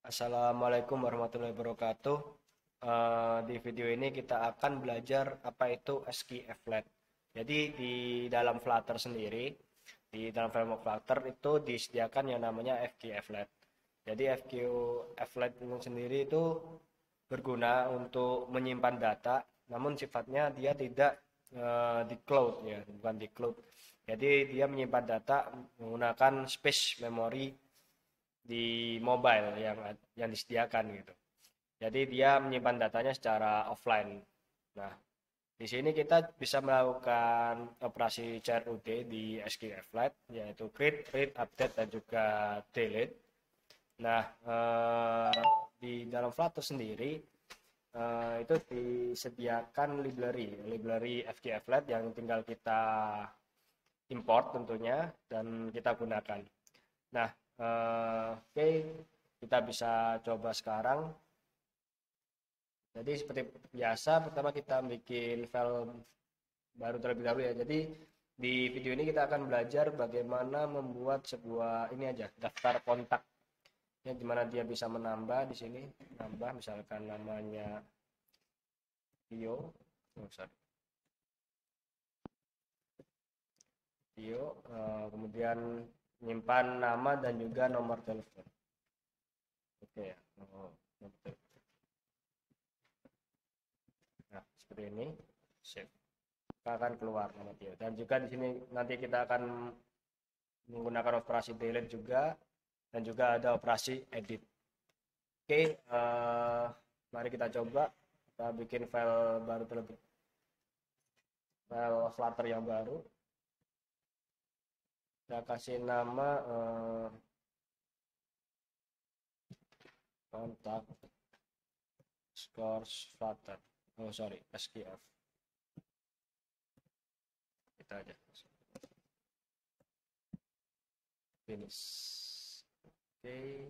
Assalamualaikum warahmatullahi wabarakatuh. Di video ini kita akan belajar apa itu ASCII Flat. Jadi di dalam Flutter sendiri, di dalam framework Flutter itu disediakan yang namanya FQ Flat. Jadi FQ Flat itu sendiri itu berguna untuk menyimpan data, namun sifatnya dia tidak di cloud ya, bukan di cloud. Jadi dia menyimpan data menggunakan space memory di mobile yang disediakan gitu. Jadi dia menyimpan datanya secara offline. Nah, di sini kita bisa melakukan operasi CRUD di SQLite yaitu create, read, update dan juga delete. Nah, di dalam Flutter sendiri itu disediakan library FQFlat yang tinggal kita import tentunya dan kita gunakan. Nah, oke, kita bisa coba sekarang. Jadi seperti biasa, pertama kita bikin file baru terlebih dahulu ya. Jadi di video ini kita akan belajar bagaimana membuat sebuah ini aja daftar kontak, ya, dimana dia bisa menambah di sini, nambah misalkan namanya Tio, kemudian menyimpan nama dan juga nomor telepon. Oke ya, nomor telepon. Nah, seperti ini, save. Akan keluar nama Tio. Dan juga di sini nanti kita akan menggunakan operasi delete juga dan juga ada operasi edit. Oke, mari kita coba kita bikin file baru terlebih file Flutter yang baru. Kita kasih nama kontak scores Flutter. Oh sorry, SQF. Kita aja. Finish. Oke.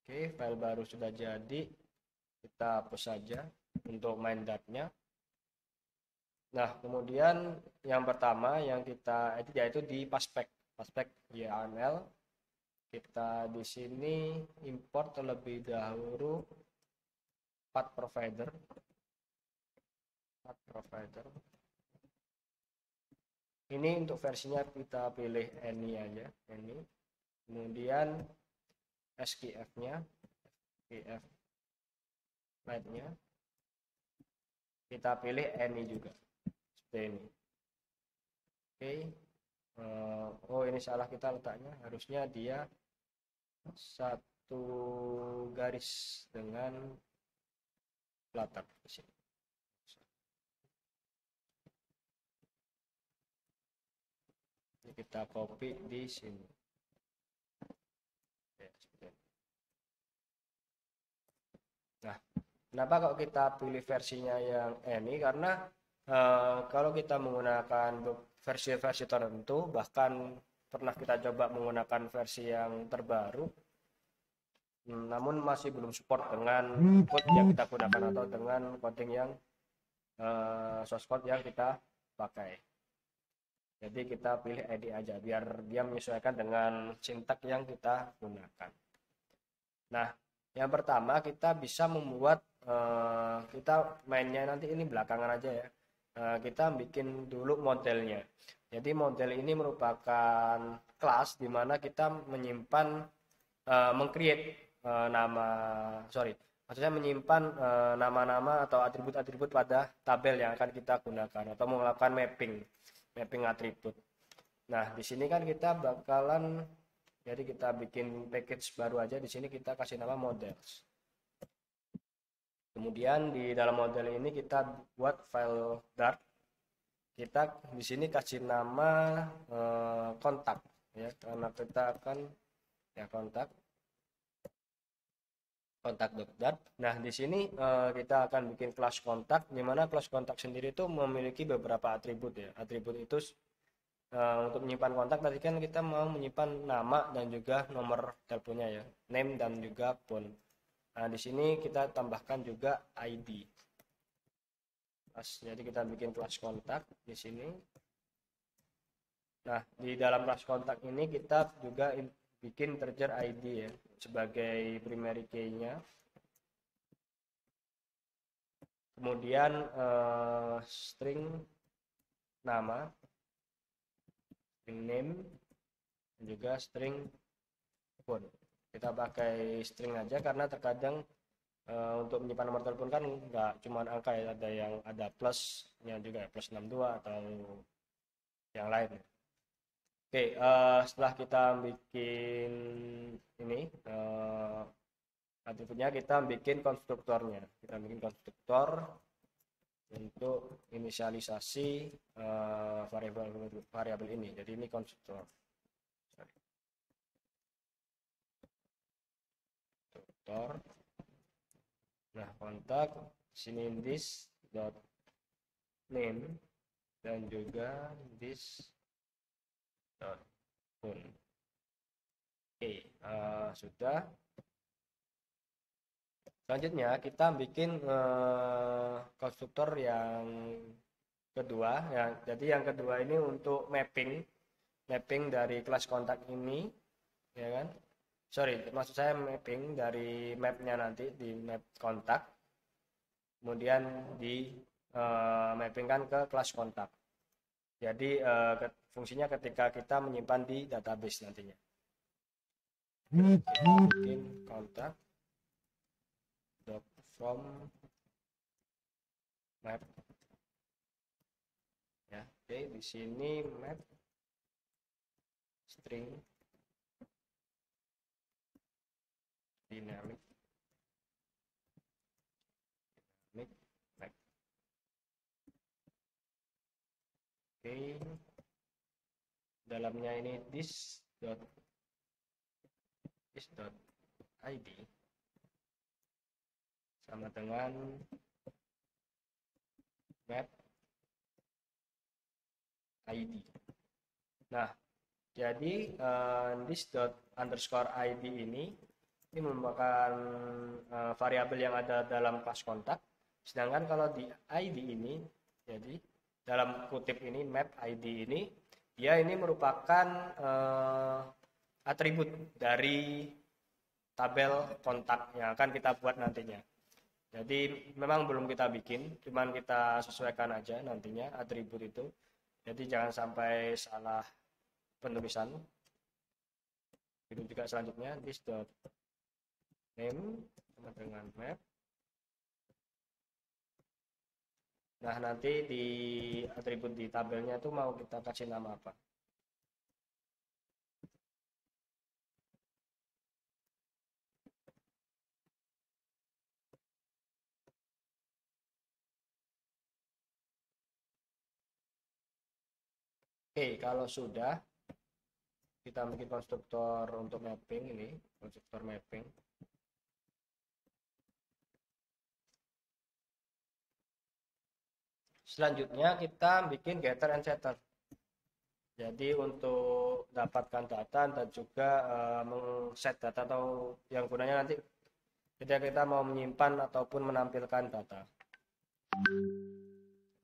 Oke, file baru sudah jadi. Kita hapus saja untuk main datnya. Nah, kemudian yang pertama yang kita edit yaitu di paspec YAML. Kita di sini import terlebih dahulu path provider. Ini untuk versinya kita pilih any aja, any. Kemudian SQF-nya, SQF nya kita pilih any juga. Seperti ini. Oke. Oh ini salah kita letaknya, harusnya dia satu garis dengan Flutter di sini. Ini kita copy di sini. Nah, kenapa kok kita pilih versinya yang ini? Karena kalau kita menggunakan versi-versi tertentu, bahkan pernah kita coba menggunakan versi yang terbaru, namun masih belum support dengan code yang kita gunakan atau dengan coding yang source code yang kita pakai. Jadi kita pilih ID aja biar dia menyesuaikan dengan sintak yang kita gunakan. Nah, yang pertama kita bisa membuat kita mainnya nanti ini belakangan aja ya. Kita bikin dulu modelnya. Jadi model ini merupakan kelas di mana kita menyimpan mengcreate maksudnya menyimpan nama-nama atau atribut-atribut pada tabel yang akan kita gunakan atau melakukan mapping atribut. Nah, di sini kan kita bakalan jadi kita bikin package baru aja, di sini kita kasih nama models. Kemudian di dalam model ini kita buat file Dart. Kita di sini kasih nama kontak ya, karena kita akan ya kontak.dart. Nah, di sini kita akan bikin kelas kontak, di mana kelas kontak sendiri itu memiliki beberapa atribut ya. Atribut itu untuk menyimpan kontak tadi kan kita mau menyimpan nama dan juga nomor teleponnya ya, name dan juga phone. Nah, di sini kita tambahkan juga ID. Jadi kita bikin kelas kontak di sini. Nah, di dalam kelas kontak ini kita juga bikin integer ID ya sebagai primary key-nya. Kemudian string nama, string name, dan juga string phone. Kita pakai string aja karena terkadang untuk menyimpan nomor telepon kan nggak cuma angka ya, ada yang ada plusnya juga, plus 62 atau yang lain. Oke, setelah kita bikin ini atributnya, kita bikin konstruktornya. Kita bikin konstruktor untuk inisialisasi variabel ini. Jadi ini konstruktor. Konstruktor. Nah, kontak sini this dot name dan juga this dot phone. Oke, sudah. Selanjutnya kita bikin konstruktor yang kedua ya. Jadi yang kedua ini untuk mapping dari kelas kontak ini, ya kan? Sorry, maksud saya mapping dari mapnya nanti di map kontak, kemudian di mappingkan ke kelas kontak. Jadi fungsinya ketika kita menyimpan di database nantinya. Kita bikin kontak from map ya. Oke, di sini map string dynamic map. Oke, dalamnya ini this dot id sama dengan map id. Nah, jadi this dot underscore id ini merupakan variabel yang ada dalam kelas kontak. Sedangkan kalau di id ini, jadi dalam kutip ini map id ini, dia ini merupakan atribut dari tabel kontak yang akan kita buat nantinya. Jadi memang belum kita bikin, cuman kita sesuaikan aja nantinya atribut itu. Jadi jangan sampai salah penulisan. Itu juga selanjutnya this dot name sama dengan map. Nah, nanti di atribut di tabelnya itu mau kita kasih nama apa? Oke, kalau sudah kita bikin konstruktor untuk mapping ini, konstruktor mapping. Selanjutnya kita bikin getter and setter. Jadi untuk dapatkan data dan juga meng-set data atau yang gunanya nanti ketika kita mau menyimpan ataupun menampilkan data.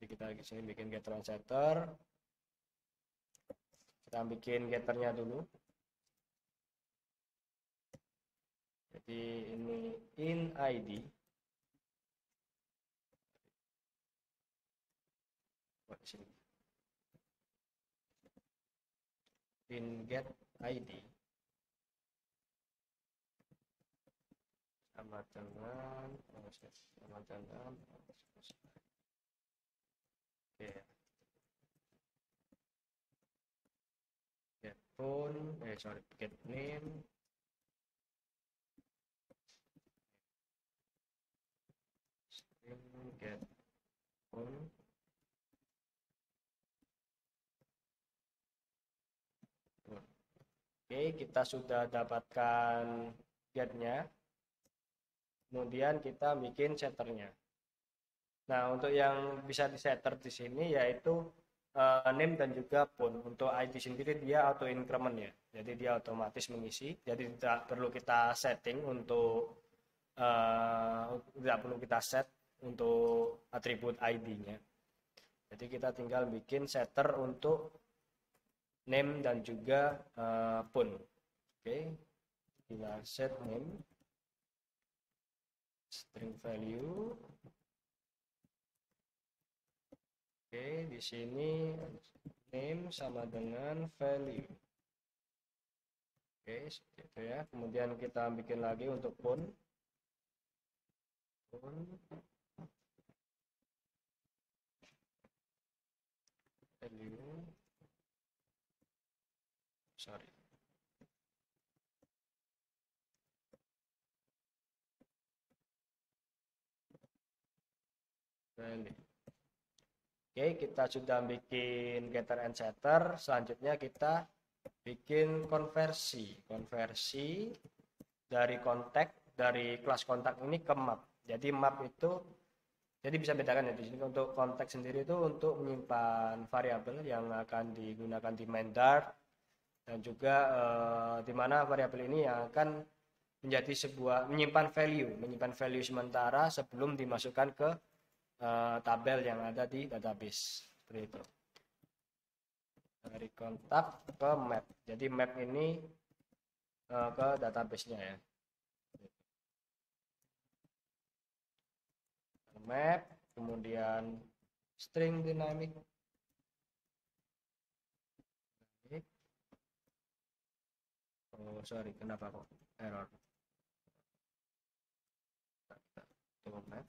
Jadi kita di sini bikin getter and setter. Kita bikin getternya dulu. Jadi ini in id. Buat di sini. In get id sama dengan oke. Get phone, get name, get phone. Oke, kita sudah dapatkan getnya. Kemudian kita bikin setternya. Nah, untuk yang bisa disetter di sini yaitu name dan juga phone. Untuk ID sendiri dia auto increment ya. Jadi dia otomatis mengisi. Jadi tidak perlu kita setting untuk tidak perlu kita set untuk atribut ID-nya. Jadi kita tinggal bikin setter untuk name dan juga phone. Oke, kita set name, string value. Oke, di sini name sama dengan value. Oke, seperti itu ya. Kemudian kita bikin lagi untuk phone. Value. Sorry. Value. Oke, kita sudah bikin getter and setter. Selanjutnya kita bikin konversi dari dari kelas kontak ini ke map. Jadi map itu, jadi bisa bedakan ya di sini untuk konteks sendiri itu untuk menyimpan variabel yang akan digunakan di main Dart, dan juga di mana variabel ini yang akan menjadi menyimpan value sementara sebelum dimasukkan ke tabel yang ada di database. Seperti itu. Dari kontak ke map. Jadi map ini ke database-nya ya. Map, kemudian string dynamic. Oh, sorry, kenapa kok error? Tunggu map.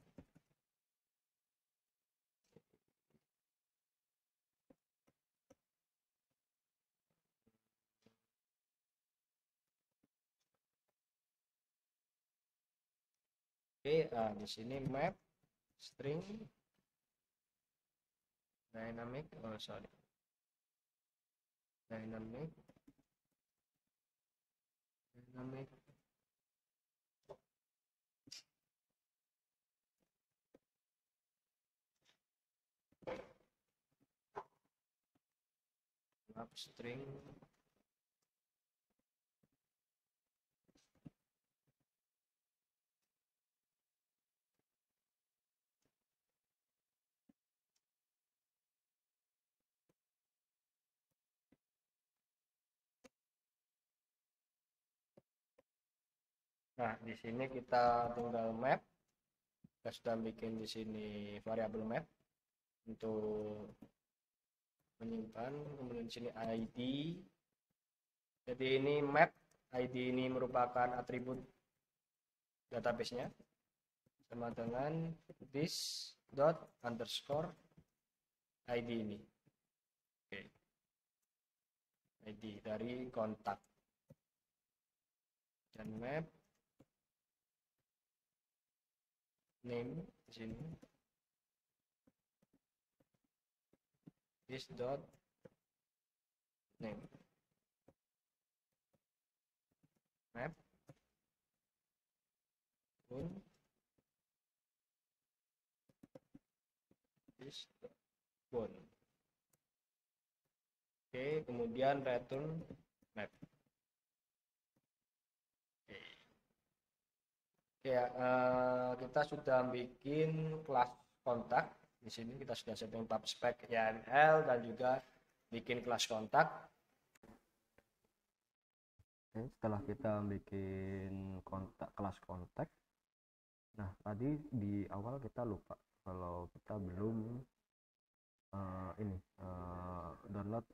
Oke, di sini map string dynamic, oh sorry, dynamic map string Nah, di sini kita tinggal map. Kita sudah bikin di sini variabel map untuk menyimpan, kemudian di sini ID. Jadi ini map, ID ini merupakan atribut database-nya sama dengan this dot underscore ID ini. Oke. ID dari kontak. Dan map name di sini this dot name map pun this dot phone. Oke, kemudian return map. Ya, kita sudah bikin kelas kontak. Di sini kita sudah setting pub spec YAML dan juga bikin kelas kontak. Oke, setelah kita bikin kelas kontak, nah tadi di awal kita lupa kalau kita belum download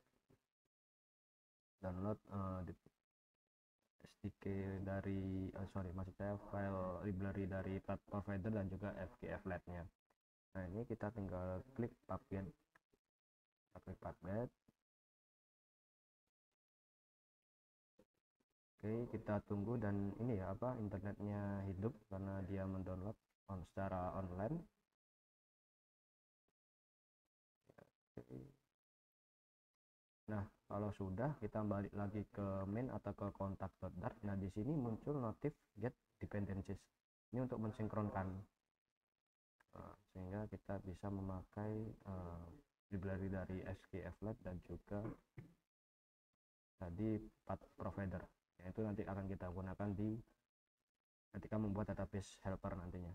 SDK dari maksud saya file library dari provider dan juga FGFlat-nya. Nah, ini kita tinggal klik Puppet. Oke, kita tunggu, dan ini ya internetnya hidup karena dia mendownload secara online. Nah, kalau sudah, kita balik lagi ke main atau ke kontak.dart. Nah, di sini muncul notif get dependencies. Ini untuk mensinkronkan, sehingga kita bisa memakai library dari SKFLab dan juga tadi path provider. Yaitu nanti akan kita gunakan ketika membuat database helper nantinya.